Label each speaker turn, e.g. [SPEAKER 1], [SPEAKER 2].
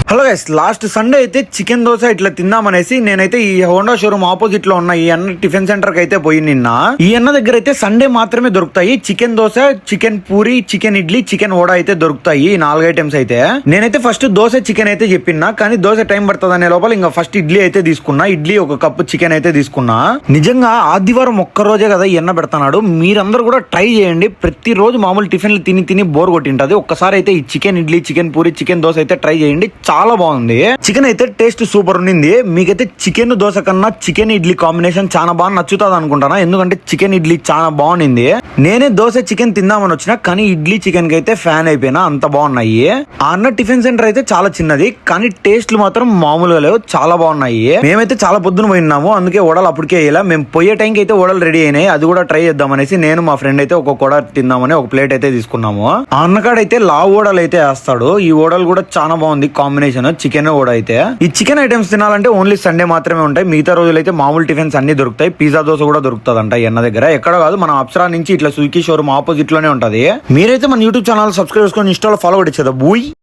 [SPEAKER 1] Hello guys, last Sunday అయితే chicken dosa ఇట్లా తిందామనేసి నేనైతే ఈ హోండా షోరూమ్ ఆపోజిట్ లో ఉన్న ఈ అన్న టిఫిన్ సెంటర్ కి అయితే పోయి నిన్న. ఈ అన్న దగ్గర అయితే సండే మాత్రమే దొరుకుతాయి chicken dosa, chicken puri, chicken idli, chicken vada అయితే దొరుకుతాయి. ఈ 4 ఐటమ్స్ అయితే నేనైతే ఫస్ట్ దోశ చికెన్ అయితే చెప్పినా, కానీ దోశ టైం పడుతుంది అనే లోపల ఇంకా ఫస్ట్ ఇడ్లీ అయితే తీసుకున్నా. ఇడ్లీ ఒక కప్పు, చికెన్ అయితే తీసుకున్నా. నిజంగా ఆదివారం ఒక్క రోజే కదా ఈ అన్న పెడతాడు. మీరందరూ కూడా ట్రై చేయండి. ప్రతిరోజు మామూలు టిఫిన్లు తిని తిని బోర్ కొట్టింటది. ఒక్కసారి అయితే ఈ chicken idli, chicken puri, chicken dosa అయితే ట్రై చేయండి. చాలా బాగుంది. చికెన్ అయితే టేస్ట్ సూపర్ ఉండింది. మీకైతే చికెన్ దోశ కన్నా చికెన్ ఇడ్లీ కాంబినేషన్ చాలా బాగా నచ్చుతుంది అనుకుంటానా, ఎందుకంటే చికెన్ ఇడ్లీ చాలా బాగుంది. నేనే దోశ చికెన్ తిందామని వచ్చినా, కానీ ఇడ్లీ చికెన్ కి అయితే ఫ్యాన్ అయిపోయినా, అంత బాగున్నాయి. ఆ అన్న టిఫిన్ సెంటర్ అయితే చాలా చిన్నది, కానీ టేస్ట్లు మాత్రం మామూలుగా లేవు, చాలా బాగున్నాయి. మేమైతే చాలా పొద్దున పోయినాము, అందుకే వడలు అప్పటికే వేయాల. మేము పోయే టైంకి అయితే వడలు రెడీ అయినాయి. అది కూడా ట్రై చేద్దామనేసి నేను మా ఫ్రెండ్ అయితే ఒక వడ తిందామని ఒక ప్లేట్ అయితే తీసుకున్నాము. ఆ అన్నకాడైతే లావు వడలు అయితే వేస్తాడు. ఈ వడలు కూడా చాలా బాగుంది కాంబినేషన్ చికెన్ కూడా. అయితే ఈ చికెన్ ఐటమ్స్ తినాలంటే ఓన్లీ సండే మాత్రమే ఉంటాయి. మిగతా రోజులు అయితే మామూలు టిఫిన్స్ అన్ని దొరుకుతాయి. పిజ్జా దోశ కూడా దొరుకుతుంది అంట ఎన్న దగ్గర. ఎక్కడ కాదు, మన అప్సరా నుంచి ఇట్లా స్విగ్గీ షోరూమ్ ఆపోజిట్ లోనే ఉంటది. మీరైతే మన యూట్యూబ్ ఛానల్ సబ్స్క్రైబ్ చేసుకొని ఇన్స్టాలో ఫాలో కొట్టేదా బూయ్.